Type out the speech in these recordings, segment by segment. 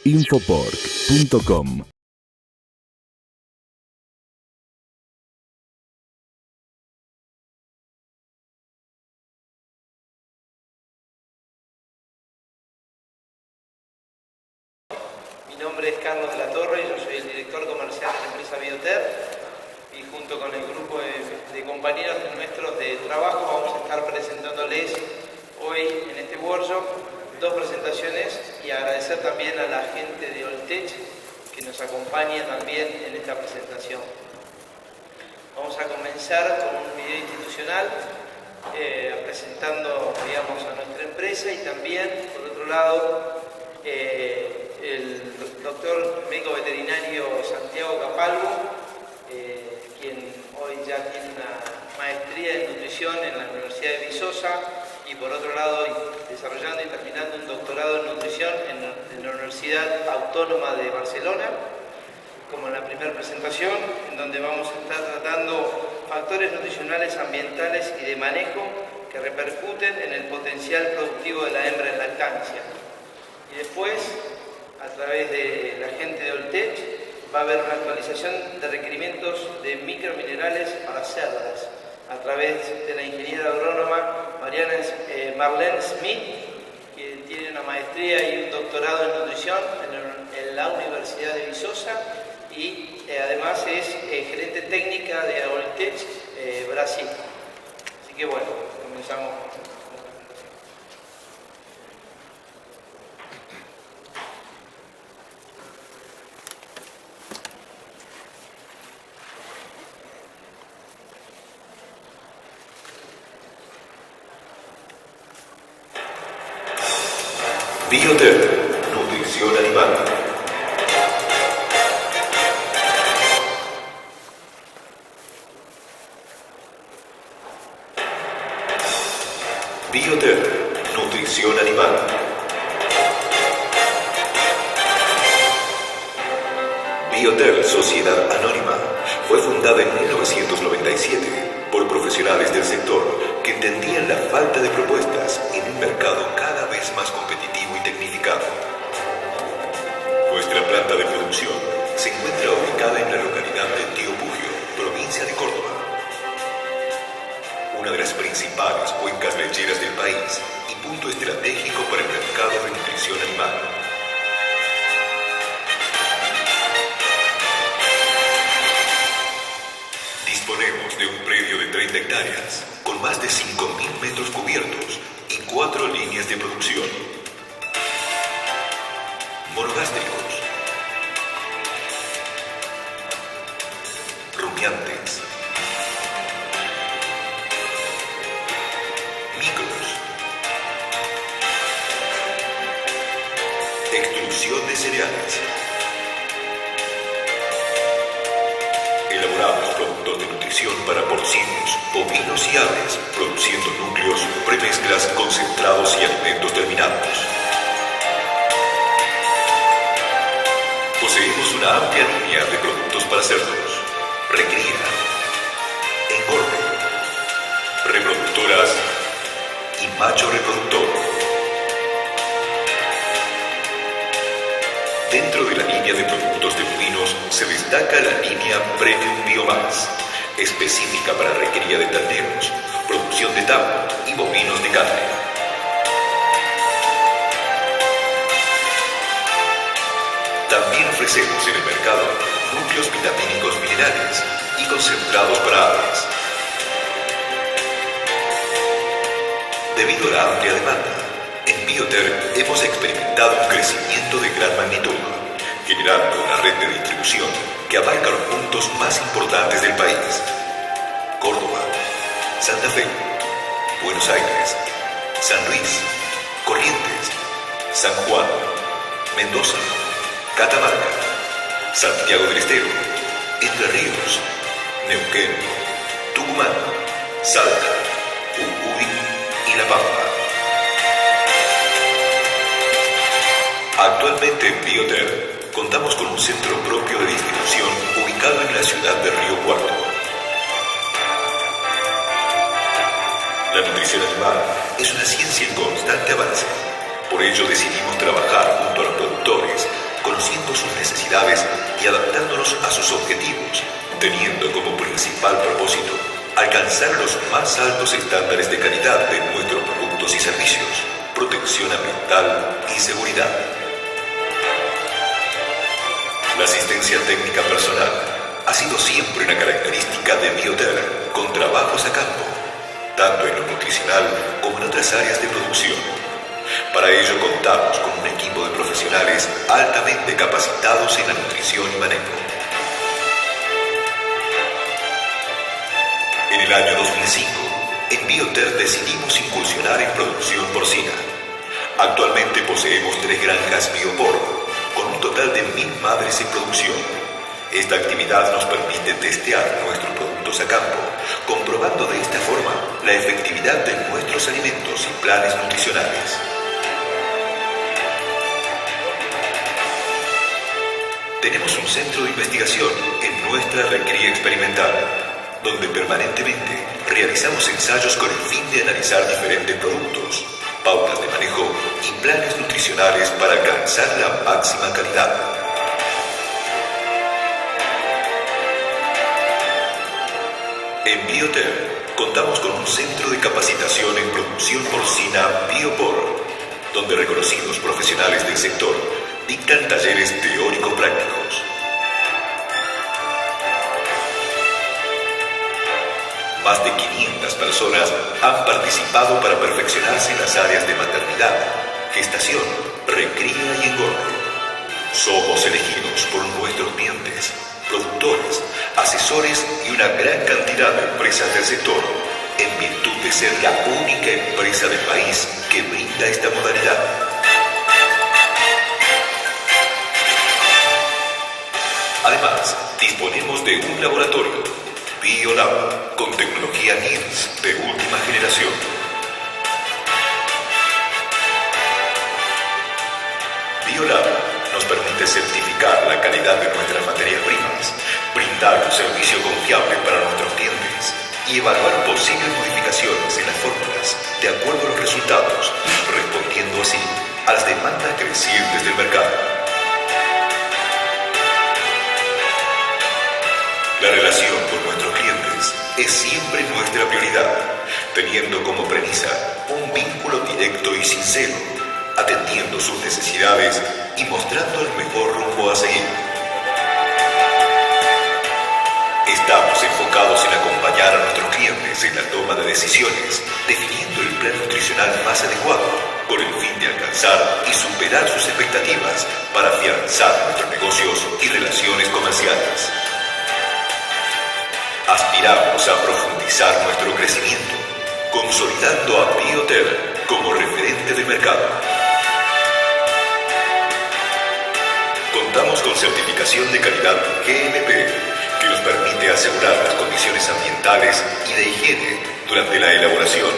Infopork.com. Mi nombre es Carlos de la Torre, yo soy el director comercial de la empresa Bioter y junto con el grupo de compañeros nuestros de trabajo vamos a estar presentándoles hoy en este workshop dos presentaciones y agradecer también a la gente de Oltech que nos acompaña también en esta presentación. Vamos a comenzar con un video institucional presentando, digamos, a nuestra empresa y también, por otro lado, el doctor médico veterinario Santiago Capalvo, quien hoy ya tiene una maestría en nutrición en la Universidad de Viçosa y por otro lado desarrollando y terminando un doctorado en nutrición en la Universidad Autónoma de Barcelona, como en la primera presentación, en donde vamos a estar tratando factores nutricionales, ambientales y de manejo que repercuten en el potencial productivo de la hembra en lactancia. Y después, a través de la gente de Oltech, va a haber una actualización de requerimientos de microminerales para cerdas, a través de la ingeniera agrónoma Marlene Smith, que tiene una maestría y un doctorado en nutrición en la Universidad de Viçosa y además es gerente técnica de Oltech Brasil. Así que bueno, comenzamos. Bioter, nutrición animal. Bioter, nutrición animal. Bioter, Sociedad Anónima, fue fundada en 1997 por profesionales del sector que entendían la falta de propuestas en un mercado cada vez más competitivo y tecnificado. Nuestra planta de producción se encuentra ubicada en la localidad de Tío Pugio, provincia de Córdoba, una de las principales cuencas lecheras del país y punto estratégico para el mercado de nutrición animal. Disponemos de un predio de 30 hectáreas, con más de 5.000 metros cubiertos y 4 líneas de producción. Monogástricos, rumiantes, micros, extrusión de cereales. Elaboramos productos de nutrición para porcinos, bovinos y aves, produciendo núcleos, premezclas, concentrados y alimentos terminados. Poseemos una amplia línea de productos para cerdos, recría, engorde, reproductoras y macho reproductor. Dentro de la línea de productos de bovinos se destaca la línea Premium Biomass, específica para recría de terneros, producción de tambo y bovinos de carne. También ofrecemos en el mercado núcleos vitamínicos minerales y concentrados para aves. Debido a la amplia demanda, en Bioter hemos experimentado un crecimiento de gran magnitud, generando una red de distribución que abarca los puntos más importantes del país: Córdoba, Santa Fe, Buenos Aires, San Luis, Corrientes, San Juan, Mendoza, Catamarca, Santiago del Estero, Entre Ríos, Neuquén, Tucumán, Salta, Jujuy y La Pampa. Actualmente en Bioter contamos con un centro propio de distribución ubicado en la ciudad de Río Cuarto. La nutrición animal es una ciencia en constante avance. Por ello decidimos trabajar junto a los productores productores, conociendo sus necesidades y adaptándonos a sus objetivos, teniendo como principal propósito alcanzar los más altos estándares de calidad de nuestros productos y servicios, protección ambiental y seguridad. La asistencia técnica personal ha sido siempre una característica de Bioter, con trabajos a campo, tanto en lo nutricional como en otras áreas de producción. Para ello contamos con un equipo de profesionales altamente capacitados en la nutrición y manejo. En el año 2005, en Bioter decidimos incursionar en producción porcina. Actualmente poseemos 3 granjas Biopor, con un total de 1000 madres en producción. Esta actividad nos permite testear nuestros productos a campo, comprobando de esta forma la efectividad de nuestros alimentos y planes nutricionales. Tenemos un centro de investigación en nuestra recría experimental, donde permanentemente realizamos ensayos con el fin de analizar diferentes productos, pautas de manejo y planes nutricionales para alcanzar la máxima calidad. En Bioter contamos con un centro de capacitación en producción porcina Biopor, donde reconocidos profesionales del sector dictan talleres teórico-prácticos. Más de 500 personas han participado para perfeccionarse en las áreas de maternidad, gestación, recría y engorde. Somos elegidos por nuestros clientes, productores, asesores y una gran cantidad de empresas del sector, en virtud de ser la única empresa del país que brinda esta modalidad. Además, disponemos de un laboratorio, Biolab, con tecnología NIRS de última generación. Biolab nos permite certificar la calidad de nuestras materias primas, brindar un servicio confiable para nuestros clientes y evaluar posibles modificaciones en las fórmulas de acuerdo a los resultados, respondiendo así a las demandas crecientes del mercado. La relación con nuestros clientes es siempre nuestra prioridad, teniendo como premisa un vínculo directo y sincero, atendiendo sus necesidades y mostrando el mejor rumbo a seguir. Estamos enfocados en acompañar a nuestros clientes en la toma de decisiones, definiendo el plan nutricional más adecuado, con el fin de alcanzar y superar sus expectativas para afianzar nuestros negocios y relaciones comerciales. Aspiramos a profundizar nuestro crecimiento, consolidando a Bioter como referente de mercado. Contamos con certificación de calidad GMP, que nos permite asegurar las condiciones ambientales y de higiene durante la elaboración,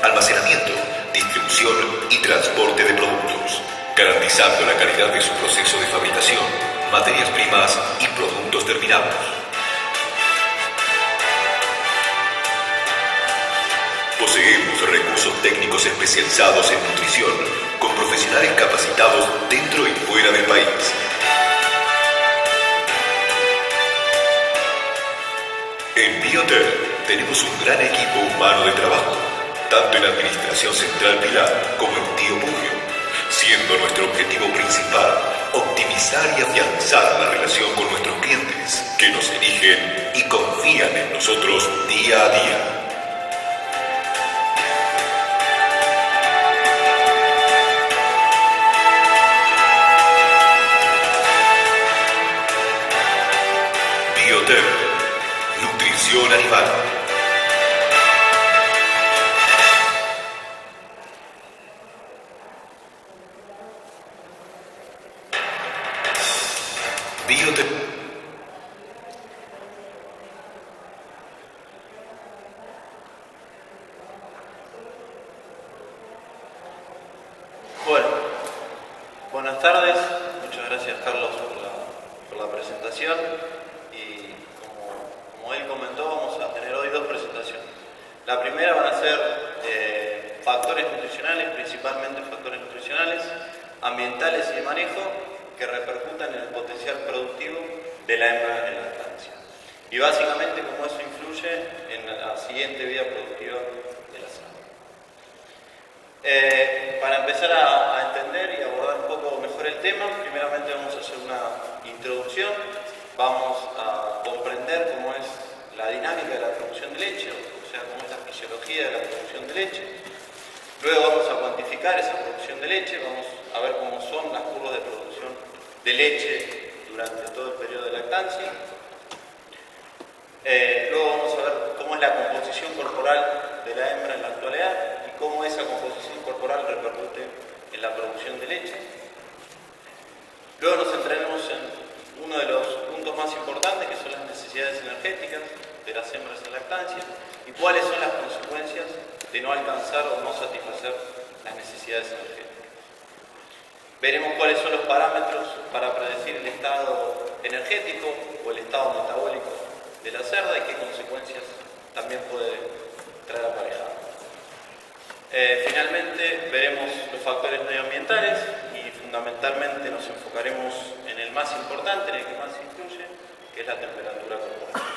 almacenamiento, distribución y transporte de productos, garantizando la calidad de su proceso de fabricación, materias primas y productos terminados. Poseemos recursos técnicos especializados en nutrición, con profesionales capacitados dentro y fuera del país. En Bioter tenemos un gran equipo humano de trabajo, tanto en Administración Central Pilar como en Tío Pugio, siendo nuestro objetivo principal optimizar y afianzar la relación con nuestros clientes, que nos eligen y confían en nosotros día a día. Bioter, nutrición animal. Bioter. Bueno, buenas tardes. Muchas gracias, Carlos, por la presentación. Y como él comentó, vamos a tener hoy 2 presentaciones. La primera van a ser factores nutricionales, principalmente factores nutricionales, ambientales y de manejo, que repercutan en el potencial productivo de la hembra en lactancia. Y básicamente cómo eso influye en la siguiente vida productiva de la cerda. Para empezar a entender y abordar un poco mejor el tema, primeramente vamos a hacer una introducción, vamos a comprender cómo es la dinámica de la producción de leche, o sea, cómo es la fisiología de la producción de leche. Luego vamos a cuantificar esa producción de leche, vamos a ver cómo son las curvas de producción de leche durante todo el periodo de lactancia. Luego vamos a ver cómo es la composición corporal de la hembra en la actualidad y cómo esa composición corporal repercute en la producción de leche. Luego nos centraremos en uno de los puntos más importantes, que son las necesidades energéticas de las hembras en lactancia y cuáles son las consecuencias de no alcanzar o no satisfacer las necesidades energéticas. Veremos cuáles son los parámetros para predecir el estado energético o el estado metabólico de la cerda y qué consecuencias también puede traer aparejado. Finalmente veremos los factores medioambientales y fundamentalmente nos enfocaremos en el más importante, en el que más influye, que es la temperatura corporal.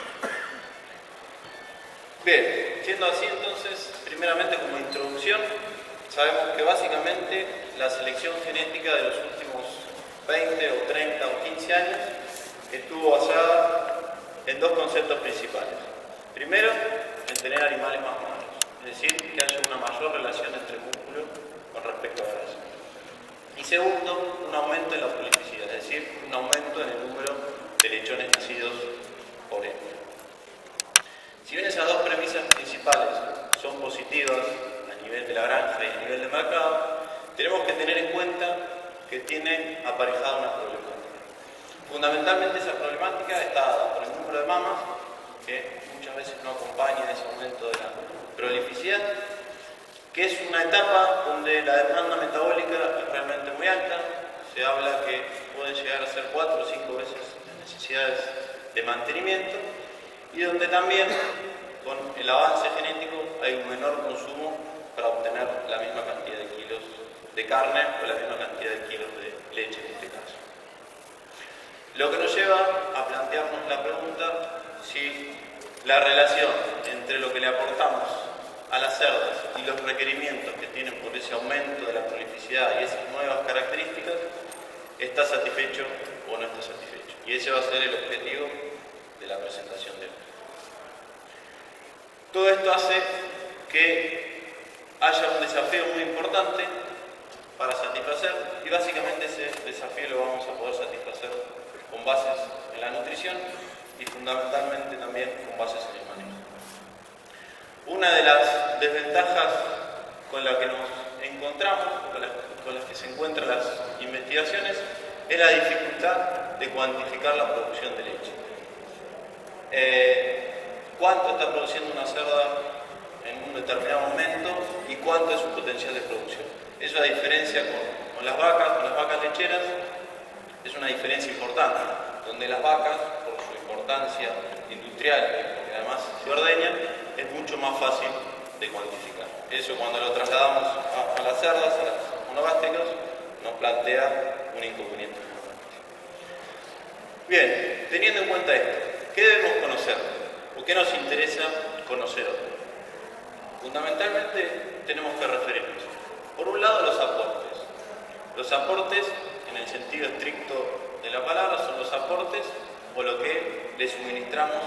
Bien, siendo así entonces, primeramente como introducción, sabemos que básicamente la selección genética de los últimos 20 o 30 o 15 años estuvo basada en dos conceptos principales. Primero, en tener animales más magros, es decir, que haya una mayor relación entre músculo con respecto a grasa. Y segundo, un aumento en la prolificidad, es decir, un aumento en el número de lechones nacidos por hembra. Si bien esas dos premisas principales son positivas a nivel de la granja y a nivel de mercado, tenemos que tener en cuenta que tienen aparejada una problemática. Fundamentalmente esa problemática está dada por el número de mamas, que muchas veces no acompaña ese aumento de la prolificidad, que es una etapa donde la demanda metabólica es realmente muy alta. Se habla que pueden llegar a ser 4 o 5 veces las necesidades de mantenimiento y donde también con el avance genético hay un menor consumo para obtener la misma cantidad de kilos de carne o la misma cantidad de kilos de leche en este caso. Lo que nos lleva a plantearnos la pregunta si la relación entre lo que le aportamos a las cerdas y los requerimientos que tienen por ese aumento de la prolificidad y esas nuevas características está satisfecho o no está satisfecho. Y ese va a ser el objetivo de la presentación de hoy. Todo esto hace que haya un desafío muy importante para satisfacer y básicamente ese desafío lo vamos a poder satisfacer con bases en la nutrición y fundamentalmente también con bases en el manejo. Una de las desventajas con las que nos encontramos, con las que se encuentran las investigaciones, es la dificultad de cuantificar la producción de leche. Cuánto está produciendo una cerda en un determinado momento y cuánto es su potencial de producción. Eso, a diferencia con las vacas lecheras, es una diferencia importante, donde las vacas, por su importancia industrial, que además se ordeñan, es mucho más fácil de cuantificar. Eso, cuando lo trasladamos a las cerdas, a las monogástricas, nos plantea un inconveniente importante. Bien, teniendo en cuenta esto, ¿qué debemos conocer? ¿O qué nos interesa conocer hoy? Fundamentalmente tenemos que referirnos, por un lado, a los aportes. Los aportes, en el sentido estricto de la palabra, son los aportes o lo que le suministramos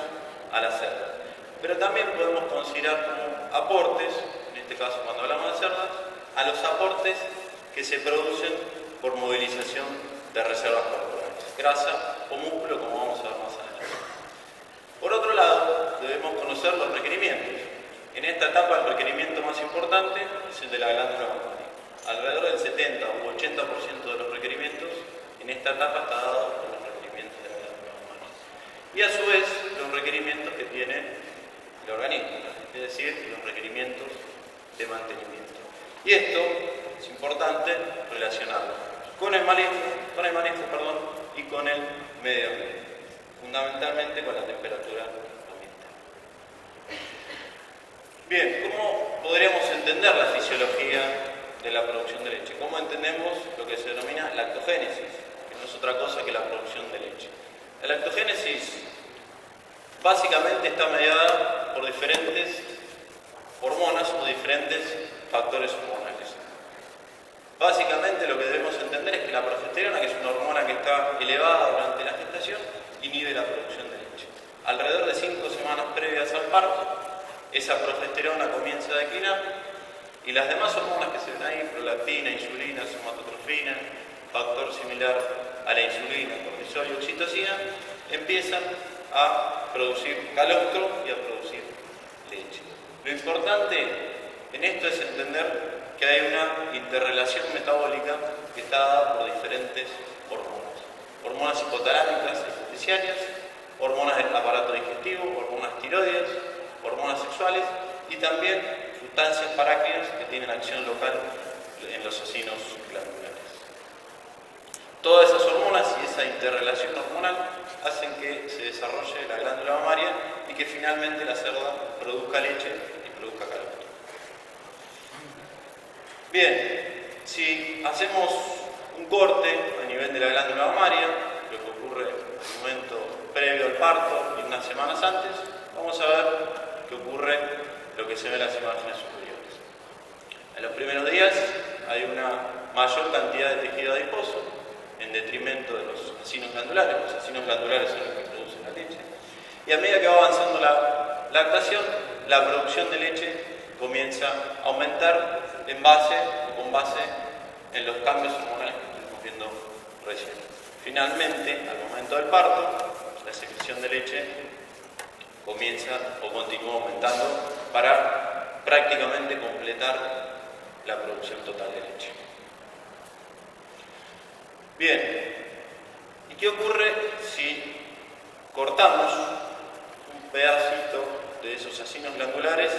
a la cerda. Pero también podemos considerar como aportes, en este caso cuando hablamos de cerdas, a los aportes que se producen por movilización de reservas corporales, grasa o músculo, como vamos a ver más adelante. Por otro lado, debemos conocer los requerimientos. En esta etapa el requerimiento más importante es el de la glándula mamária. Alrededor del 70 o 80% de los requerimientos en esta etapa está dado por los requerimientos de la glándula mamária. Y a su vez los requerimientos que tiene el organismo, es decir, los requerimientos de mantenimiento. Y esto es importante relacionarlo con el manejo y con el medio ambiente, fundamentalmente con la temperatura ambiental. Bien, ¿cómo podríamos entender la fisiología de la producción de leche? ¿Cómo entendemos lo que se denomina lactogénesis? Que nosotros otra cosa que la producción de leche. La lactogénesis básicamente está mediada por diferentes hormonas o diferentes factores hormonales. Básicamente lo que debemos entender es que la progesterona, que es una hormona que está elevada durante la gestación, inhibe la producción de leche. Alrededor de 5 semanas previas al parto, esa progesterona comienza a declinar y las demás hormonas que se ven ahí, prolactina, insulina, somatotrofina, factor similar a la insulina, cortisol y oxitocina, empiezan a producir calostro y a producir leche. Lo importante en esto es entender que hay una interrelación metabólica que está dada por diferentes hormonas. Hormonas hipotalámicas y justiciarias, hormonas del aparato digestivo, hormonas tiroides, hormonas sexuales y también sustancias parácrinas que tienen acción local en los acinos glandulares. Todas esas hormonas y esa interrelación hormonal hacen que se desarrolle la glándula mamaria y que finalmente la cerda produzca leche y produzca calostro. Bien, si hacemos un corte a nivel de la glándula mamaria, lo que ocurre en el momento previo al parto y unas semanas antes, vamos a ver qué ocurre lo que se ve en las imágenes superiores. En los primeros días hay una mayor cantidad de tejido adiposo en detrimento de los acinos glandulares. Los acinos glandulares son los que producen la leche. Y a medida que va avanzando la lactación, la producción de leche comienza a aumentar en base o con base en los cambios hormonales que estuvimos viendo recién. Finalmente, al momento del parto, la secreción de leche comienza o continúa aumentando para prácticamente completar la producción total de leche. Bien, ¿y qué ocurre si cortamos un pedacito de esos acinos glandulares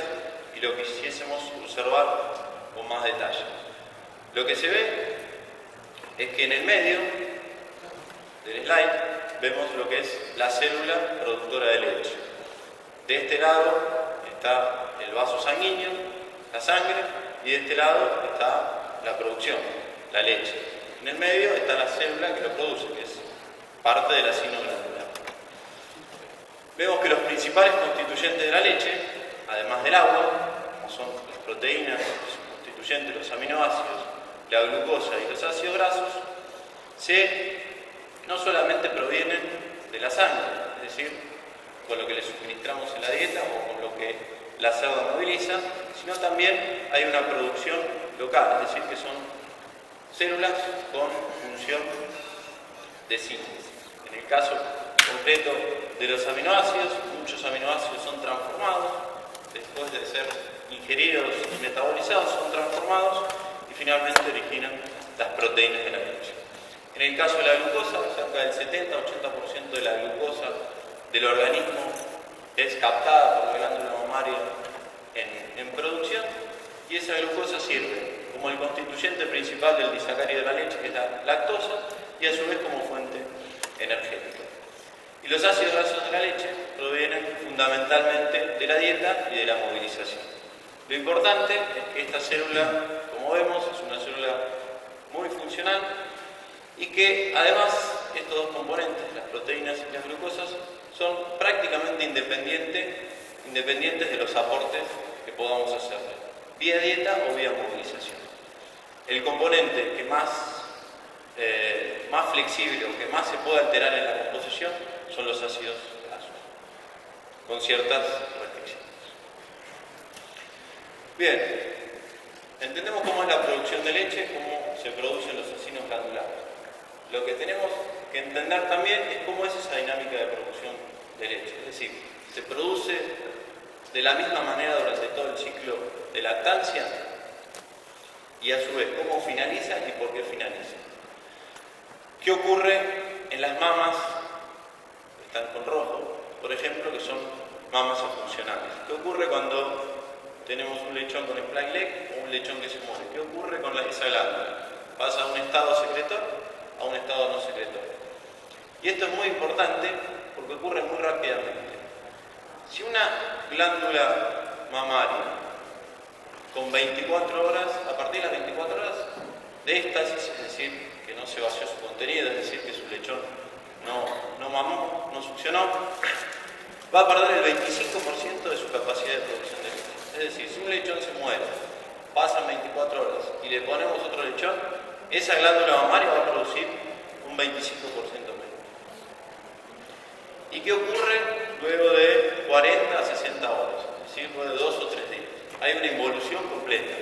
y lo quisiésemos observar con más detalle? Lo que se ve es que en el medio del slide vemos lo que es la célula productora de leche. De este lado está el vaso sanguíneo, la sangre, y de este lado está la producción, la leche. En el medio está la célula que lo produce, que es parte del acino glandular. Vemos que los principales constituyentes de la leche, además del agua, como son las proteínas, los constituyentes, los aminoácidos, la glucosa y los ácidos grasos, no solamente provienen de la sangre, es decir, con lo que le suministramos en la dieta o con lo que la cerda moviliza, sino también hay una producción local, es decir, que son células con función de síntesis. En el caso concreto de los aminoácidos, muchos aminoácidos son transformados, después de ser ingeridos y metabolizados, son transformados y finalmente originan las proteínas de la leche. En el caso de la glucosa, cerca del 70-80% de la glucosa del organismo es captada por la glándula mamaria en producción, y esa glucosa sirve como el constituyente principal del disacárido de la leche, que es la lactosa, y a su vez como fuente energética. Y los ácidos grasos de la leche provienen fundamentalmente de la dieta y de la movilización. Lo importante es que esta célula, como vemos, es una célula muy funcional y que además estos dos componentes, las proteínas y las glucosas, son prácticamente independientes de los aportes que podamos hacerle, vía dieta o vía movilización. El componente que más flexible o que más se puede alterar en la composición son los ácidos grasos, con ciertas restricciones. Bien, entendemos cómo es la producción de leche, cómo se producen los acinos glandulares. Lo que tenemos que entender también es cómo es esa dinámica de producción de leche, es decir, se produce de la misma manera durante todo el ciclo de lactancia y a su vez cómo finaliza y por qué finaliza. ¿Qué ocurre en las mamas que están con rojo, por ejemplo, que son mamas afuncionales? ¿Qué ocurre cuando tenemos un lechón con spike leg o un lechón que se muere? ¿Qué ocurre con esa glándula? ¿Pasa a un estado secretor a un estado no secretor? Y esto es muy importante porque ocurre muy rápidamente. Si una glándula mamaria con 24 horas, a partir de las 24 horas de éstasis, es decir, que no se vació su contenido, es decir, que su lechón no mamó, no succionó, va a perder el 25% de su capacidad de producción de leche. Es decir, si un lechón se muere, pasan 24 horas y le ponemos otro lechón, esa glándula mamaria va a producir un 25% menos. ¿Y qué ocurre luego de 40 a 60 horas? Es decir, luego de 2 o 3 días. Hay una involución completa.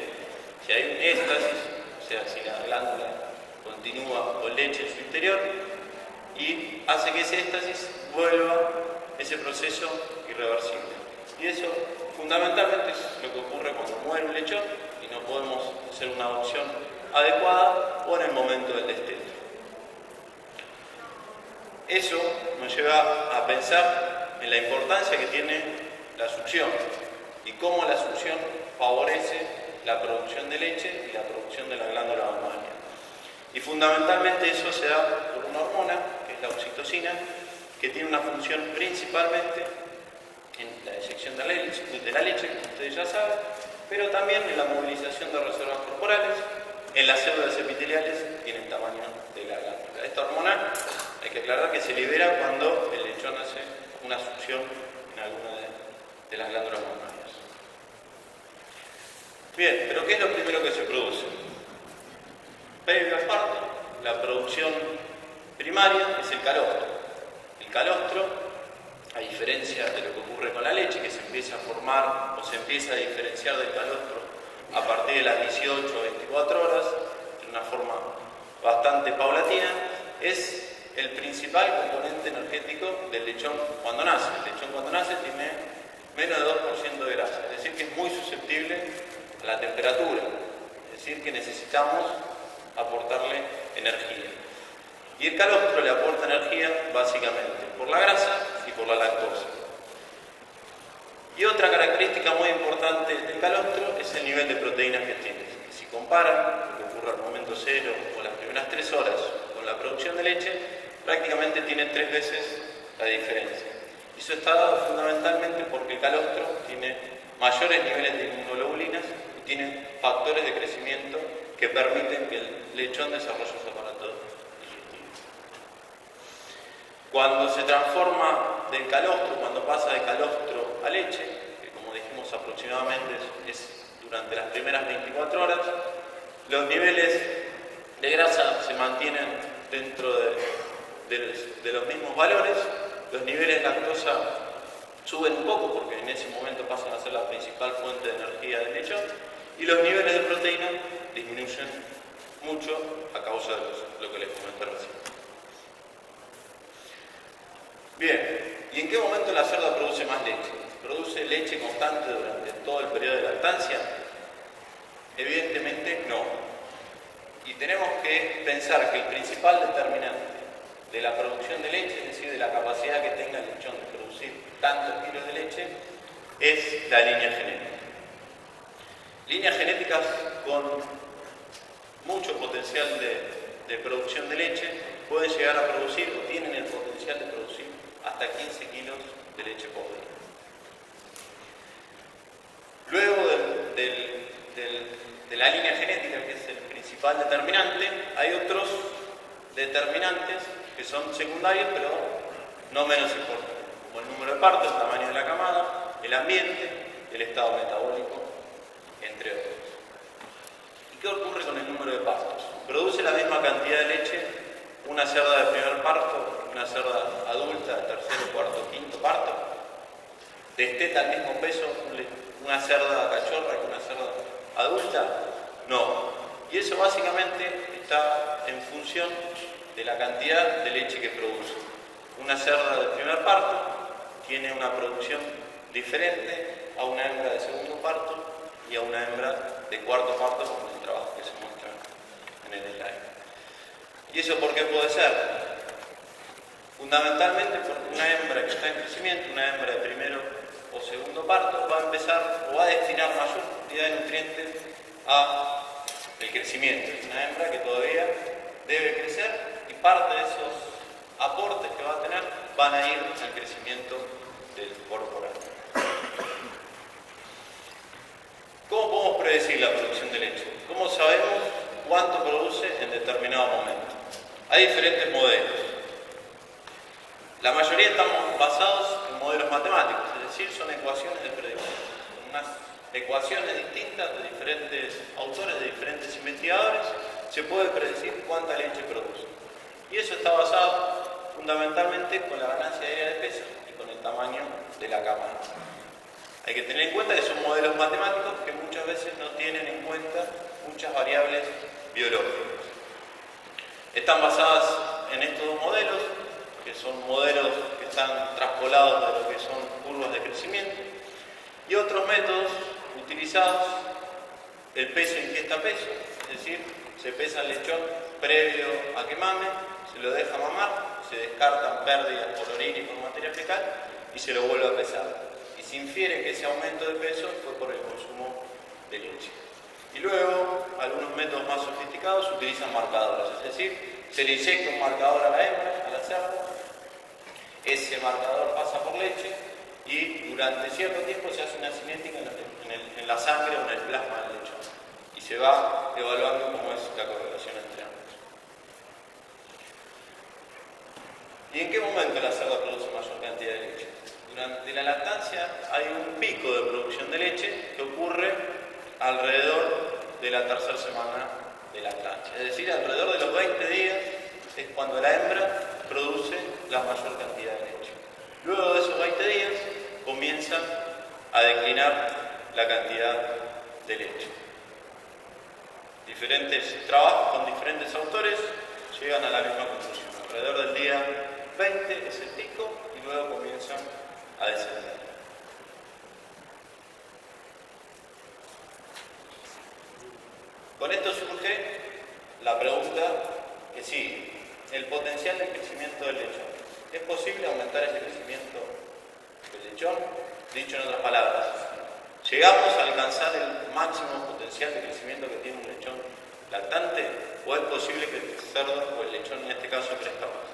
Si hay un éxtasis, o sea, si la glándula continúa con leche en su interior y hace que ese éxtasis vuelva ese proceso irreversible. Y eso fundamentalmente es lo que ocurre cuando muere un lechón y no podemos hacer una adopción adecuada o en el momento del destete. Eso nos lleva a pensar en la importancia que tiene la succión y cómo la succión favorece la producción de leche y la producción de la glándula mamaria. Y fundamentalmente eso se da por una hormona, que es la oxitocina, que tiene una función principalmente en la eyección de la leche, como ustedes ya saben, pero también en la movilización de reservas corporales, en las células epiteliales y en el tamaño de la glándula. Esta hormona hay que aclarar que se libera cuando el lechón hace una succión en alguna de las glándulas mamarias. Bien, pero ¿qué es lo primero que se produce? Previo al parto, la producción primaria es el calostro. El calostro, a diferencia de lo que ocurre con la leche, que se empieza a formar o se empieza a diferenciar del calostro a partir de las 18 o 24 horas, de una forma bastante paulatina, es el principal componente energético del lechón cuando nace. El lechón cuando nace tiene menos de 2% de grasa, es decir, que es muy susceptible a la temperatura, es decir, que necesitamos aportarle energía. Y el calostro le aporta energía básicamente por la grasa y por la lactosa. Y otra característica muy importante del calostro es el nivel de proteínas que tiene. Que si comparan lo que ocurre al momento cero o las primeras 3 horas con la producción de leche, prácticamente tiene 3 veces la diferencia. Y eso está dado fundamentalmente porque el calostro tiene mayores niveles de inmunoglobulinas y tiene factores de crecimiento que permiten que el lechón desarrolle su aparato digestivo. Cuando se transforma del calostro, cuando pasa de calostro a leche, que como dijimos aproximadamente es durante las primeras 24 horas, los niveles de grasa se mantienen dentro de los mismos valores, los niveles de lactosa suben un poco porque en ese momento pasan a ser la principal fuente de energía del lechón y los niveles de proteína disminuyen mucho a causa de lo que les comenté recién. Bien, ¿y en qué momento la cerda produce más leche? ¿Produce leche constante durante todo el periodo de lactancia? Evidentemente no. Y tenemos que pensar que el principal determinante de la producción de leche, es decir, de la capacidad que tenga el lechón de producir tantos kilos de leche, es la línea genética. Líneas genéticas con mucho potencial de producción de leche pueden llegar a producir o tienen el potencial de producir hasta 15 kilos de leche por día. Luego de la línea genética, que es el principal determinante, hay otros determinantes que son secundarios pero no menos importantes, como el número de partos, el tamaño de la camada, el ambiente, el estado metabólico, entre otros. ¿Y qué ocurre con el número de partos? ¿Produce la misma cantidad de leche una cerda de primer parto que una cerda adulta de tercero, cuarto, quinto parto? ¿Desteta al mismo peso una cerda cachorra que una cerda adulta? No. Y eso básicamente está en función de la cantidad de leche que produce. Una cerda de primer parto tiene una producción diferente a una hembra de segundo parto y a una hembra de cuarto parto, con el trabajo que se muestra en el slide. ¿Y eso por qué puede ser? Fundamentalmente porque una hembra que está en crecimiento, una hembra de primero o segundo parto, va a empezar o va a destinar mayor cantidad de nutrientes a el crecimiento. Es una hembra que todavía debe crecer y parte de esos aportes que va a tener van a ir al crecimiento del corporal. ¿Cómo podemos predecir la producción de leche? ¿Cómo sabemos cuánto produce en determinado momento? Hay diferentes modelos. La mayoría están basados en modelos matemáticos, es decir, son ecuaciones de predicción. Unas ecuaciones distintas de diferentes autores, de diferentes investigadores, se puede predecir cuánta leche produce. Y eso está basado fundamentalmente con la ganancia aérea de peso y con el tamaño de la cama. Hay que tener en cuenta que son modelos matemáticos que muchas veces no tienen en cuenta muchas variables biológicas. Están basadas en estos dos modelos, que son modelos que están traspolados de lo que son curvas de crecimiento, y otros métodos utilizados, el peso ingesta peso, es decir, se pesa el lechón previo a que mame, se lo deja mamar, se descartan pérdidas por orina y por materia fecal y se lo vuelve a pesar. Y se infiere que ese aumento de peso fue por el consumo de leche. Y luego, algunos métodos más sofisticados utilizan marcadores, es decir, se le inyecta un marcador a la hembra, a la cerda, ese marcador pasa por leche y durante cierto tiempo se hace una cinética en la sangre o en el plasma del lechón y se va evaluando cómo es la correlación entre ambos. ¿Y en qué momento la cerda produce mayor cantidad de leche? Durante la lactancia hay un pico de producción de leche que ocurre alrededor de la tercera semana de lactancia, es decir, alrededor de los 20 días es cuando la hembra produce la mayor cantidad de leche. Luego de esos 20 días comienza a declinar la cantidad de leche. Diferentes trabajos con diferentes autores llegan a la misma conclusión. Alrededor del día 20 es el pico y luego comienzan a descender. Con esto surge la pregunta que sigue: el potencial de crecimiento del lechón. ¿Es posible aumentar ese crecimiento del lechón? Dicho en otras palabras, ¿llegamos a alcanzar el máximo potencial de crecimiento que tiene un lechón lactante? ¿O es posible que el cerdo o el lechón en este caso crezca más?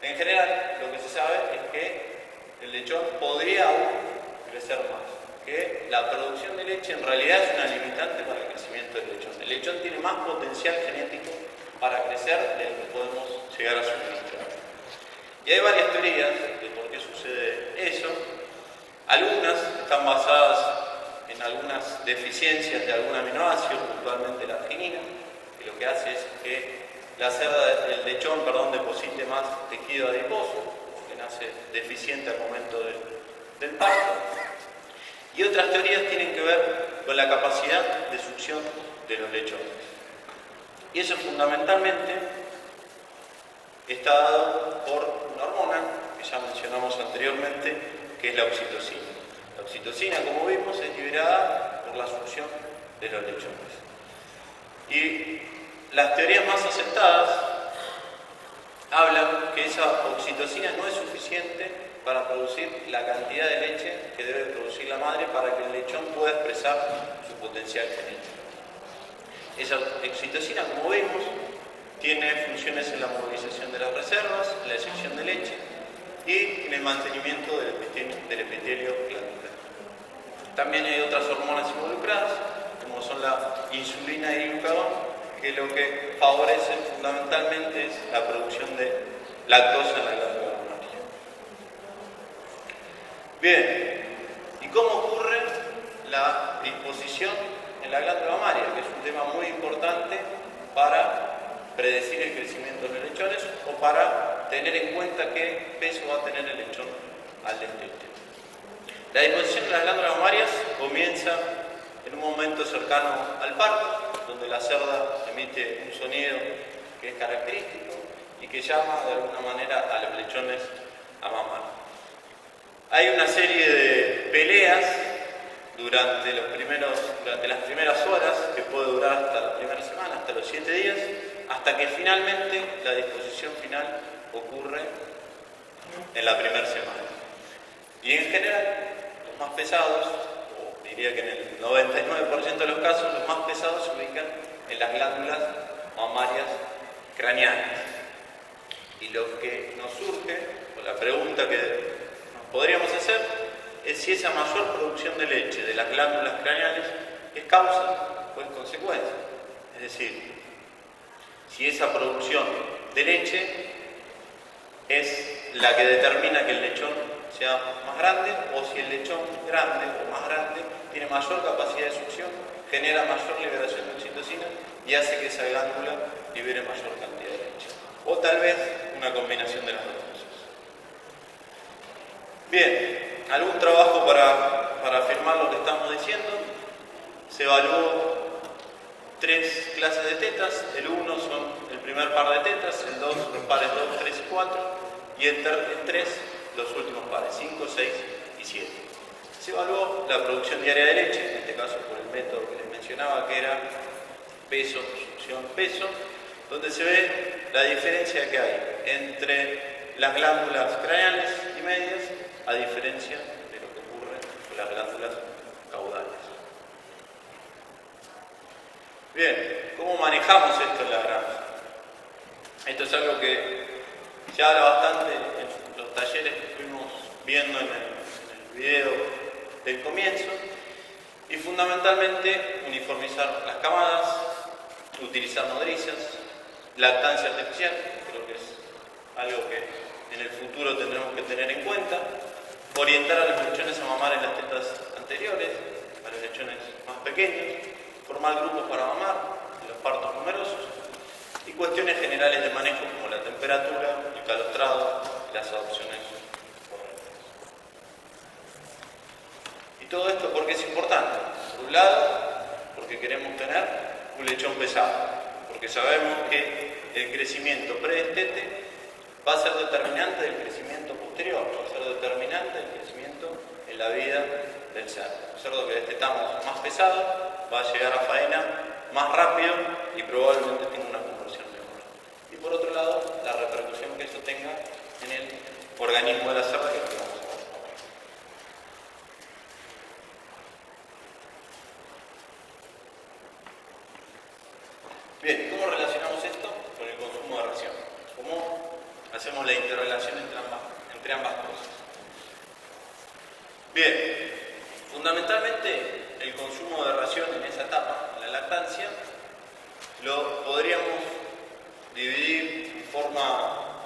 En general, lo que se sabe es que el lechón podría aún crecer más, que la producción de leche en realidad es una limitante para el crecimiento del lechón. El lechón tiene más potencial genético para crecer del que podemos llegar a suministrar. Y hay varias teorías de por qué sucede eso. Algunas están basadas en algunas deficiencias de algún aminoácido, puntualmente la arginina, que lo que hace es que el lechón deposite más tejido adiposo, porque nace deficiente al momento del parto. Y otras teorías tienen que ver con la capacidad de succión de los lechones. Y eso fundamentalmente está dado por una hormona que ya mencionamos anteriormente, que es la oxitocina. La oxitocina, como vimos, es liberada por la succión de los lechones. Y las teorías más aceptadas hablan que esa oxitocina no es suficiente para producir la cantidad de leche que debe producir la madre para que el lechón pueda expresar su potencial genético. Esa oxitocina, como vimos, tiene funciones en la movilización de las reservas, en la eyección de leche y en el mantenimiento del epitelio glandular. También hay otras hormonas involucradas, como son la insulina y el glucagón, que lo que favorecen fundamentalmente es la producción de lactosa en la glándula mamaria. Bien, ¿y cómo ocurre la disposición en la glándula mamaria? Que es un tema muy importante para predecir el crecimiento de los lechones o para tener en cuenta qué peso va a tener el lechón al destete. La disposición de las glándulas mamarias comienza en un momento cercano al parto, donde la cerda emite un sonido que es característico y que llama de alguna manera a los lechones a mamar. Hay una serie de peleas durante las primeras horas, que puede durar hasta la primera semana, hasta los 7 días, hasta que finalmente la disposición final ocurre en la primera semana. Y en general, los más pesados, o diría que en el 99% de los casos, los más pesados se ubican en las glándulas mamarias craneanas. Y lo que nos surge, o la pregunta que nos podríamos hacer, es si esa mayor producción de leche de las glándulas craneales es causa o es consecuencia. Es decir, si esa producción de leche es la que determina que el lechón sea más grande, o si el lechón grande o más grande tiene mayor capacidad de succión, genera mayor liberación de oxitocina y hace que esa glándula libere mayor cantidad de leche. O tal vez una combinación de las dos cosas. Bien, algún trabajo para afirmar lo que estamos diciendo. Se evaluó 3 clases de tetas. El 1 son el primer par de tetas, el 2 los pares 2, 3 y 4, y el 3 los últimos pares, 5, 6 y 7. Se evaluó la producción diaria de leche, en este caso por el método que les mencionaba, que era peso, succión, peso, donde se ve la diferencia que hay entre las glándulas craneales y medias, a diferencia de lo que ocurre con las glándulas caudales. Bien, ¿cómo manejamos esto en la granja? Esto es algo que se habla bastante en los talleres que fuimos viendo en el video del comienzo, y fundamentalmente uniformizar las camadas, utilizar nodrizas, lactancia artificial, creo que es algo que en el futuro tendremos que tener en cuenta, orientar a los lechones a mamar en las tetas anteriores, a los lechones más pequeños, formar grupos para mamar en los partos numerosos, y cuestiones generales de manejo como la temperatura, el calostrado y las adopciones correctas. Y todo esto porque es importante. Por un lado, porque queremos tener un lechón pesado, porque sabemos que el crecimiento predestete va a ser determinante del crecimiento posterior, va a ser determinante del crecimiento en la vida del cerdo. El cerdo que destetamos más pesado va a llegar a faena más rápido y probablemente tenga una conversión mejor. Y por otro lado, la repercusión que eso tenga en el organismo de la cerda, que es lo que vamos a ver. Bien, ¿cómo relacionamos esto con el consumo de ración? ¿Cómo hacemos la interrelación entre ambas cosas? Bien, fundamentalmente el consumo de ración en esa etapa, en la lactancia, lo podríamos dividir de forma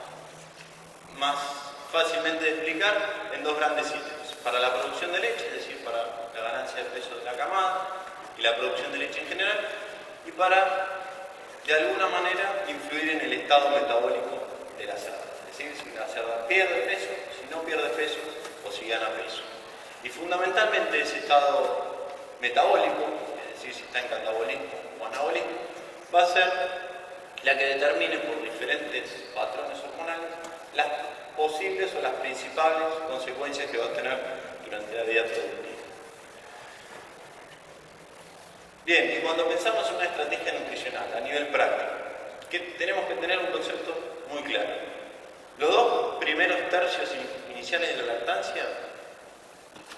más fácilmente de explicar en 2 grandes ítems. Para la producción de leche, es decir, para la ganancia de peso de la camada y la producción de leche en general, y para, de alguna manera, influir en el estado metabólico de la cerda. Es decir, si la cerda pierde peso, si no pierde peso o si gana peso. Y fundamentalmente ese estado metabólico, es decir, si está en catabolismo o anabolismo, va a ser la que determine por diferentes patrones hormonales las posibles o las principales consecuencias que va a tener durante la vida productiva. Bien, y cuando pensamos en una estrategia nutricional a nivel práctico, tenemos que tener un concepto muy claro. Los 2 primeros tercios iniciales de la lactancia,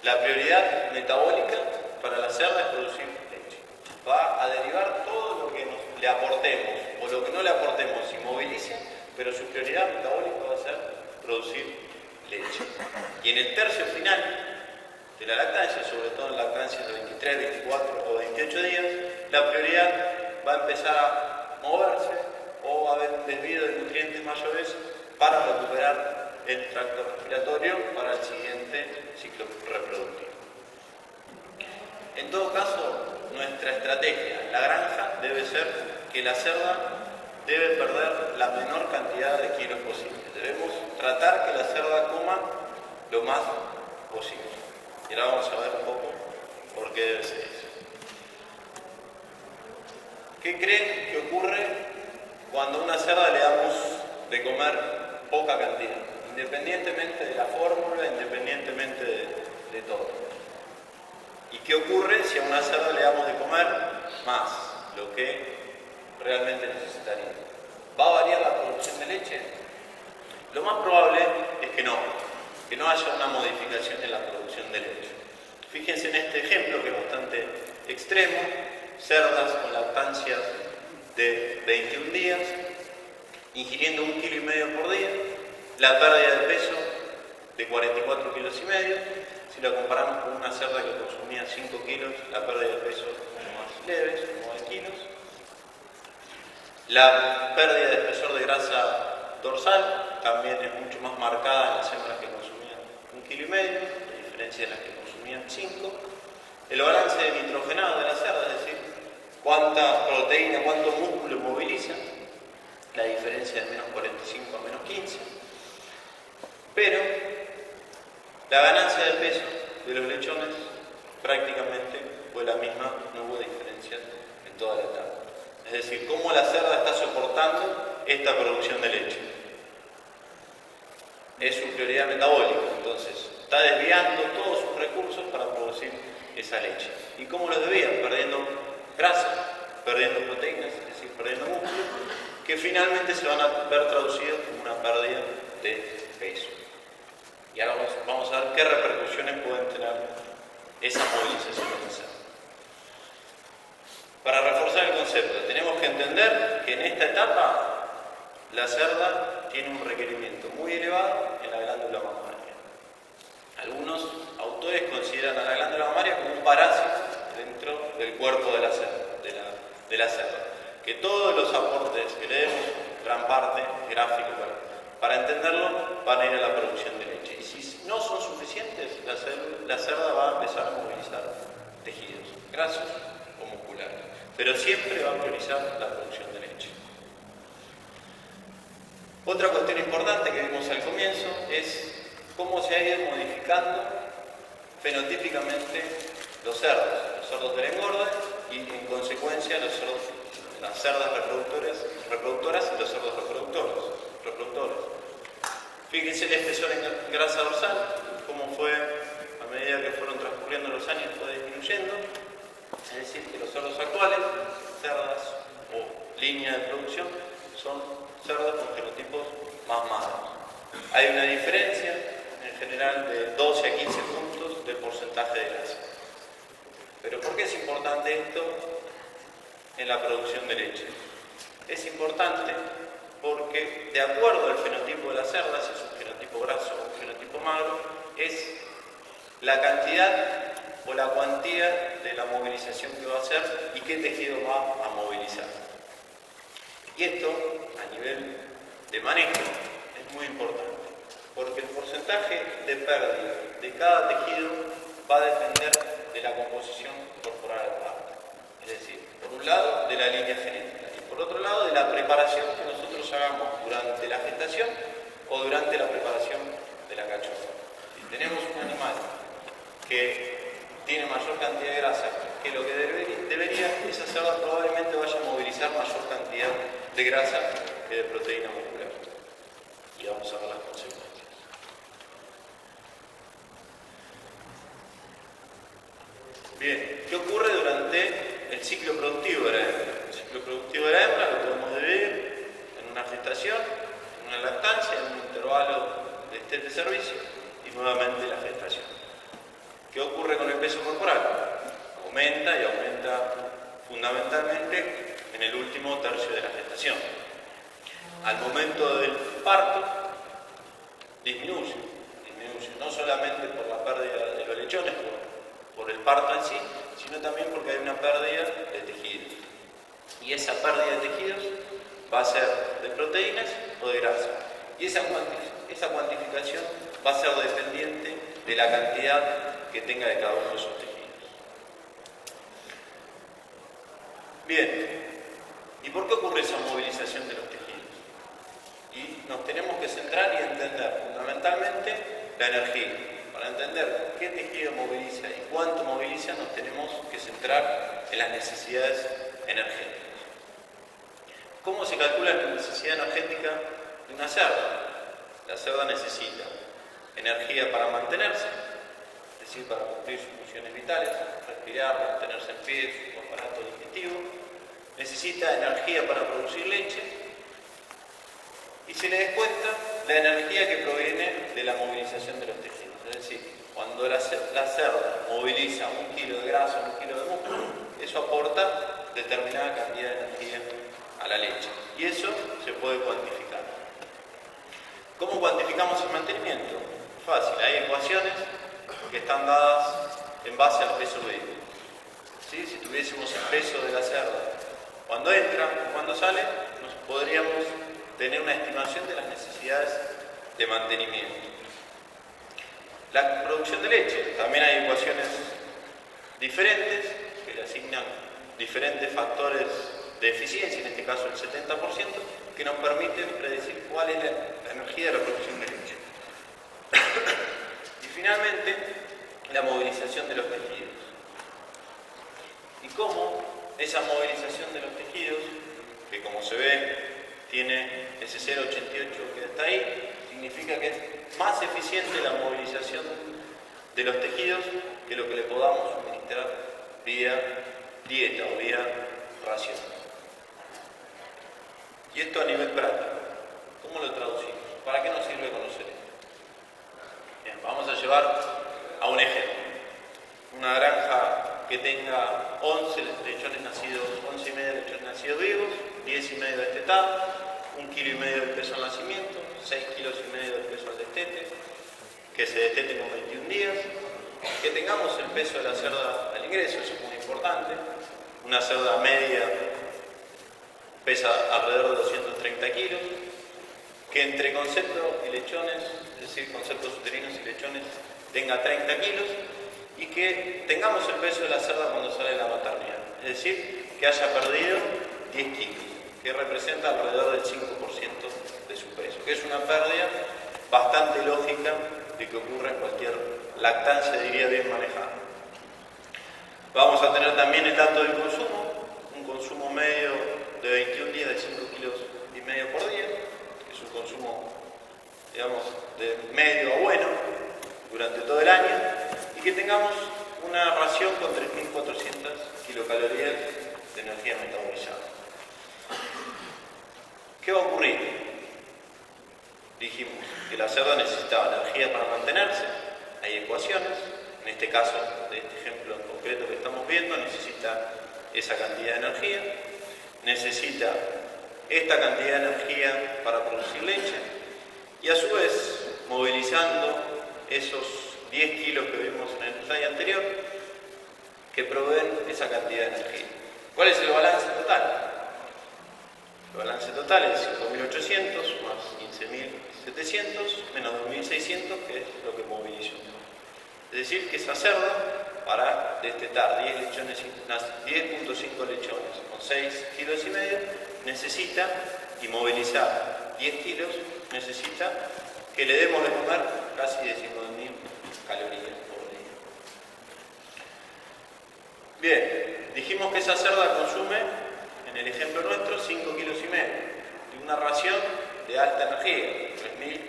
la prioridad metabólica para la cerda es producir leche. Va a derivar todo lo que le aportemos o lo que no le aportemos y movilice, pero su prioridad metabólica va a ser producir leche. Y en el tercio final de la lactancia, sobre todo en lactancias de 23, 24 o 28 días, la prioridad va a empezar a moverse o va a haber un desvío de nutrientes mayores para recuperar el tracto respiratorio para el siguiente ciclo reproductivo. En todo caso, nuestra estrategia en la granja debe ser que la cerda debe perder la menor cantidad de kilos posible. Debemos tratar que la cerda coma lo más posible. Y ahora vamos a ver un poco por qué debe ser eso. ¿Qué creen que ocurre cuando a una cerda le damos de comer poca cantidad? Independientemente de la fórmula, independientemente de todo. ¿Y qué ocurre si a una cerda le damos de comer más, lo que realmente necesitaría? ¿Va a variar la producción de leche? Lo más probable es que no haya una modificación en la producción de leche. Fíjense en este ejemplo que es bastante extremo, cerdas con lactancias de 21 días, ingiriendo 1,5 kilos por día, la pérdida de peso de 44,5 kilos. Si la comparamos con una cerda que consumía 5 kilos, la pérdida de peso es más leve, son 9 kilos. La pérdida de espesor de grasa dorsal también es mucho más marcada en las hembras que consumían 1,5 kg, a diferencia de las que consumían 5. El balance de nitrogenado de la cerda, es decir, cuánta proteína, cuánto músculo moviliza, la diferencia de menos 45 a menos 15. Pero la ganancia de peso de los lechones prácticamente fue la misma, no hubo diferencia en toda la etapa. Es decir, cómo la cerda está soportando esta producción de leche. Es su prioridad metabólica, entonces está desviando todos sus recursos para producir esa leche. ¿Y cómo los desvía? Perdiendo grasa, perdiendo proteínas, es decir, perdiendo músculo, que finalmente se van a ver traducidos como una pérdida de peso. Y ahora vamos a ver qué repercusiones pueden tener esa movilización de la cerda. Para reforzar el concepto, tenemos que entender que en esta etapa la cerda tiene un requerimiento muy elevado en la glándula mamaria. Algunos autores consideran a la glándula mamaria como un parásito dentro del cuerpo de la cerda, que todos los aportes que le demos, gran parte gráfico para entenderlo, van a ir a la producción de leche. Y si no son suficientes, la cerda va a empezar a movilizar tejidos grasos o musculares, pero siempre va a priorizar la producción de leche. Otra cuestión importante que vimos al comienzo es cómo se ha ido modificando fenotípicamente los cerdos del engorde y en consecuencia las cerdas reproductoras y los cerdos reproductores. Fíjense el espesor en grasa dorsal, cómo fue a medida que fueron transcurriendo los años, fue disminuyendo. Es decir, que los cerdos actuales, cerdas o línea de producción, son cerdos con genotipos más magros. Hay una diferencia en general de 12 a 15 puntos de porcentaje de grasa. ¿Pero por qué es importante esto en la producción de leche? Es importante porque, de acuerdo al fenotipo de la cerda, si es un fenotipo graso o un fenotipo magro, es la cantidad o la cuantía de la movilización que va a hacer y qué tejido va a movilizar. Y esto, a nivel de manejo, es muy importante, porque el porcentaje de pérdida de cada tejido va a depender de la composición corporal del parto. Es decir, por un lado, de la línea genética y por otro lado, de la preparación que nosotros hagamos durante la gestación o durante la preparación de la cachorra. Si tenemos un animal que tiene mayor cantidad de grasa que lo que debería, esa cerda probablemente vaya a movilizar mayor cantidad de grasa que de proteína muscular. Y vamos a ver las consecuencias. Bien, ¿qué ocurre durante el ciclo productivo de la hembra? El ciclo productivo de la hembra lo podemos dividir en una gestación, en una lactancia, en un intervalo de estés de servicio y nuevamente la gestación. ¿Qué ocurre con el peso corporal? Aumenta y aumenta fundamentalmente en el último tercio de la gestación. Al momento del parto disminuye, no solamente por la pérdida de los lechones, por el parto en sí, sino también porque hay una pérdida de tejidos. Y esa pérdida de tejidos va a ser de proteínas o de grasa. Y esa cuantificación va a ser dependiente de la cantidad que tenga de cada uno de esos tejidos. Bien, ¿y por qué ocurre esa movilización de los tejidos? Y nos tenemos que centrar y entender fundamentalmente la energía. Para entender qué tejido moviliza y cuánto moviliza, nos tenemos que centrar en las necesidades energéticas. ¿Cómo se calcula la necesidad energética de una cerda? La cerda necesita energía para mantenerse, es decir, para cumplir sus funciones vitales, respirar, mantenerse en pie, su aparato digestivo. Necesita energía para producir leche y se le descuenta la energía que proviene de la movilización de los tejidos. Es decir, cuando la cerda moviliza 1 kilo de grasa, 1 kilo de músculo, eso aporta determinada cantidad de energía a la leche. Y eso se puede cuantificar. ¿Cómo cuantificamos el mantenimiento? Fácil, hay ecuaciones que están dadas en base al peso médico. ¿Sí? Si tuviésemos el peso de la cerda cuando entra o cuando sale, podríamos tener una estimación de las necesidades de mantenimiento. La producción de leche, también hay ecuaciones diferentes que le asignan diferentes factores de eficiencia, en este caso el 70%, que nos permiten predecir cuál es la energía de la producción de leche. Y finalmente, la movilización de los tejidos. Y cómo esa movilización de los tejidos, que como se ve tiene ese 0,88 que está ahí, significa que es más eficiente la movilización de los tejidos que lo que le podamos suministrar vía dieta o vía ración. Y esto a nivel práctico, ¿cómo lo traducimos? ¿Para qué nos sirve conocer esto? Bien, vamos a llevar a un ejemplo. Una granja que tenga 11 lechones nacidos, 11 y medio lechones nacidos vivos, 10 y medio destetados, 1,5 kilos del peso al nacimiento, 6,5 kilos del peso al destete, que se desteten con 21 días, que tengamos el peso de la cerda al ingreso, eso es muy importante. Una cerda media pesa alrededor de 230 kilos, que entre conceptos y lechones, es decir, conceptos uterinos y lechones, tenga 30 kilos, y que tengamos el peso de la cerda cuando sale de la maternidad, es decir, que haya perdido 10 kilos, que representa alrededor del 5% de su peso, que es una pérdida bastante lógica de que ocurre en cualquier lactancia, diría, bien manejada. Vamos a tener también el dato del consumo, un consumo medio de 21 días de 5,5 kilos por día, que es un consumo, digamos, de medio a bueno durante todo el año, y que tengamos una ración con 3.400 kilocalorías de energía metabolizada. ¿Qué va a ocurrir? Dijimos que la cerda necesitaba energía para mantenerse, hay ecuaciones, en este caso, de este ejemplo en concreto que estamos viendo, necesita esa cantidad de energía, necesita esta cantidad de energía para producir leche, y a su vez, movilizando esos 10 kilos que vimos en el slide anterior, que proveen esa cantidad de energía. ¿Cuál es el balance total? El balance total es 5.800 más 15.700 menos 2.600, que es lo que movilizó. Es decir, que esa cerda, para destetar 10.5 lechones con 6,5 kilos, necesita, y movilizar 10 kilos, necesita que le demos de comer casi 19.000 calorías por día. Bien, dijimos que esa cerda consume, en el ejemplo nuestro, 5,5 kilos, de una ración de alta energía,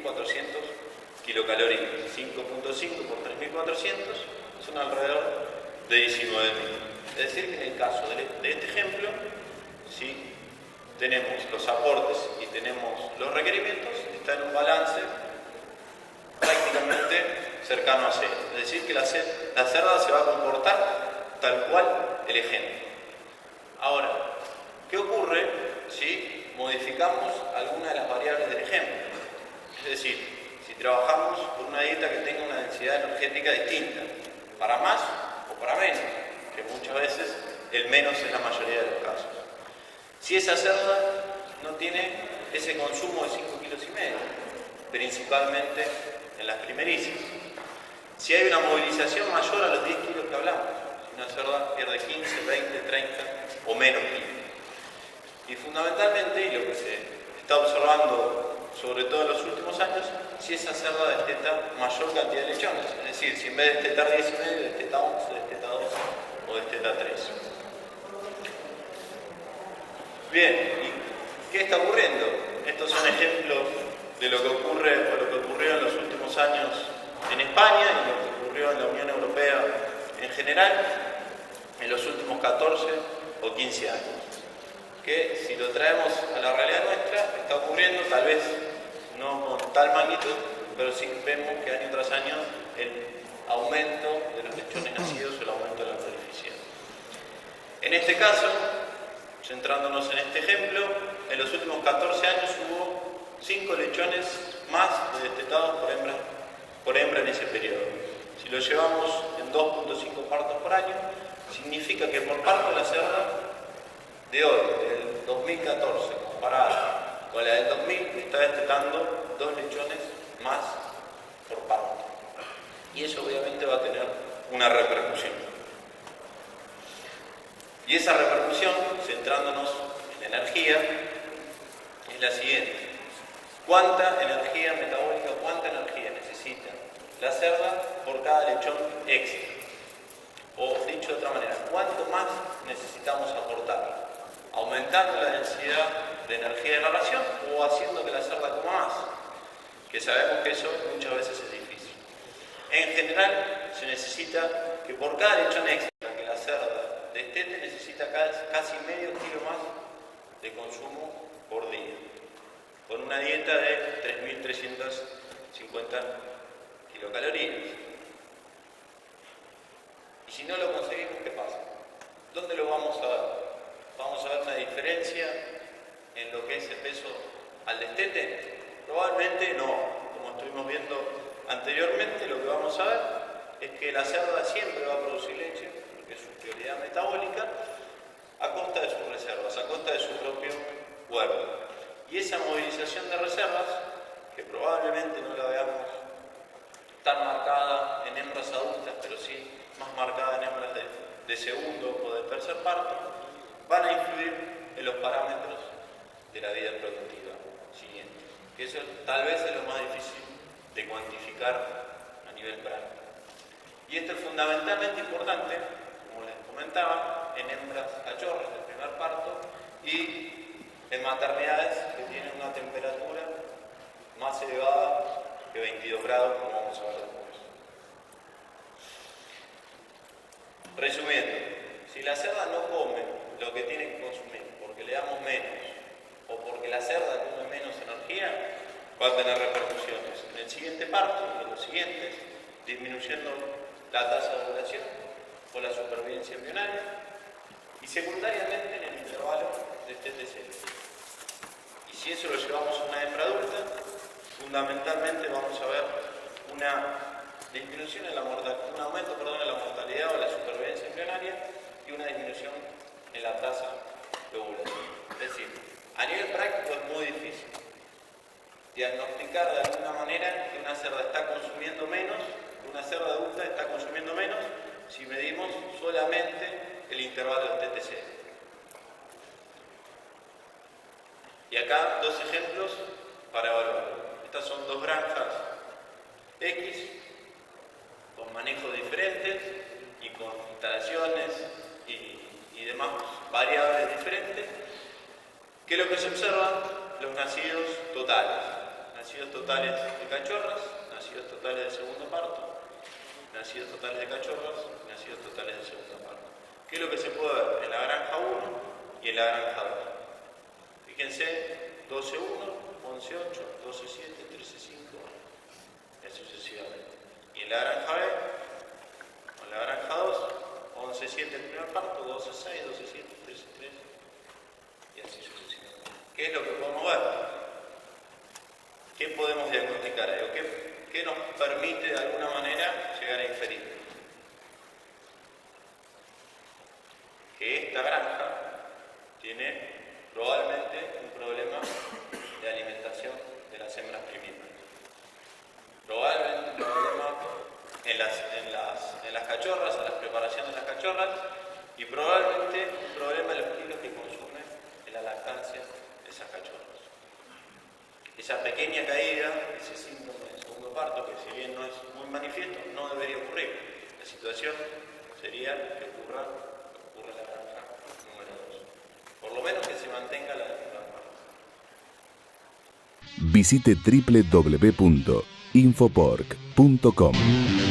3.400 kilocalorías. 5.5 por 3.400 son alrededor de 19.000. Es decir, que en el caso de este ejemplo, si tenemos los aportes y tenemos los requerimientos, está en un balance prácticamente cercano a cero. Es decir, que la cerda se va a comportar tal cual el ejemplo. Ahora, ¿qué ocurre si modificamos alguna de las variables del ejemplo? Es decir, si trabajamos con una dieta que tenga una densidad energética distinta, para más o para menos, que muchas veces el menos es la mayoría de los casos. Si esa cerda no tiene ese consumo de 5,5 kilos, principalmente en las primerizas, si hay una movilización mayor a los 10 kilos que hablamos, si una cerda pierde 15, 20, 30 o menos kilos. Y fundamentalmente, y lo que se está observando sobre todo en los últimos años, si esa cerda desteta mayor cantidad de lechones, es decir, si en vez de destetar 10,5, desteta 11, desteta 12 o desteta 3. Bien, ¿y qué está ocurriendo? Estos son ejemplos de lo que ocurre o lo que ocurrió en los últimos años en España y lo que ocurrió en la Unión Europea en general en los últimos 14 o 15 años. Que si lo traemos a la realidad nuestra, está ocurriendo, tal vez no con tal magnitud, pero sí vemos que año tras año el aumento de los lechones nacidos o el aumento de la prolificidad. En este caso, centrándonos en este ejemplo, en los últimos 14 años hubo 5 lechones más destetados por hembra en ese periodo. Si lo llevamos en 2.5 partos por año, significa que por parto la cerda de hoy, del 2014, comparada con la del 2000, está destetando 2 lechones más por parto. Y eso obviamente va a tener una repercusión. Y esa repercusión, centrándonos en la energía, es la siguiente. ¿Cuánta energía metabólica, cuánta energía necesita la cerda por cada lechón extra? O dicho de otra manera, ¿cuánto más necesitamos aportar? ¿Aumentando la densidad de energía de la ración o haciendo que la cerda coma más? Que sabemos que eso muchas veces es difícil. En general, se necesita que por cada lechón extra que la cerda destete, necesita casi medio kilo más de consumo por día, con una dieta de 3.350 kilocalorías. Y si no lo conseguimos, ¿qué pasa? ¿Dónde lo vamos a ver? ¿Vamos a ver una diferencia en lo que es el peso al destete? Probablemente no. Como estuvimos viendo anteriormente, lo que vamos a ver es que la cerda siempre va a producir leche, porque es su prioridad metabólica, a costa de sus reservas, a costa de su propio cuerpo. Y esa movilización de reservas, que probablemente no la veamos tan marcada en hembras adultas, pero sí más marcada en hembras de segundo o de tercer parto, van a influir en los parámetros de la vida productiva siguiente. Que eso tal vez es lo más difícil de cuantificar a nivel práctico. Y esto es fundamentalmente importante, como les comentaba, en hembras cachorras del primer parto y en maternidades que tienen una temperatura más elevada que 22 grados, como vamos a ver después. Resumiendo, si la cerda no come lo que tiene que consumir porque le damos menos o porque la cerda come menos energía, va a tener repercusiones en el siguiente parto y en los siguientes, disminuyendo la tasa de ovulación o la supervivencia embrionaria y secundariamente en el intervalo de TTC. Y si eso lo llevamos a una hembra adulta, fundamentalmente vamos a ver una disminución en la mortalidad, un aumento en la mortalidad o la supervivencia embrionaria y una disminución en la tasa de ovulación. Es decir, a nivel práctico es muy difícil diagnosticar de alguna manera que una cerda está consumiendo menos, que una cerda adulta está consumiendo menos, si medimos solamente el intervalo del TTC. Y acá dos ejemplos para evaluar. Estas son dos granjas X con manejos diferentes y con instalaciones y demás variables diferentes, que es lo que se observa los nacidos totales. Nacidos totales de cachorras, nacidos totales de segundo parto, nacidos totales de cachorras, nacidos totales de segundo parto. ¿Qué es lo que se puede ver en la granja 1 y en la granja 2? Fíjense, 12.1, 11.8, 12.7, 13.5 y sucesivamente. Y en la granja B, o en la granja 2, 11.7 el primer parto, 12.6, 12.7, 13.3 y así sucesivamente. ¿Qué es lo que podemos ver? ¿Qué podemos diagnosticar? ¿Qué nos permite de alguna manera llegar a inferir? Que esta granja tiene probablemente un problema de alimentación de las hembras primarias. Probablemente un problema en las cachorras, en la preparación de las cachorras, y probablemente un problema en los kilos que consumen en la lactancia de esas cachorras. Esa pequeña caída, ese síndrome de segundo parto, que si bien no es muy manifiesto, no debería ocurrir. La situación sería que ocurra en la granja número 2. Por lo menos que se mantenga la primer parto. Visite www.infoporc.com.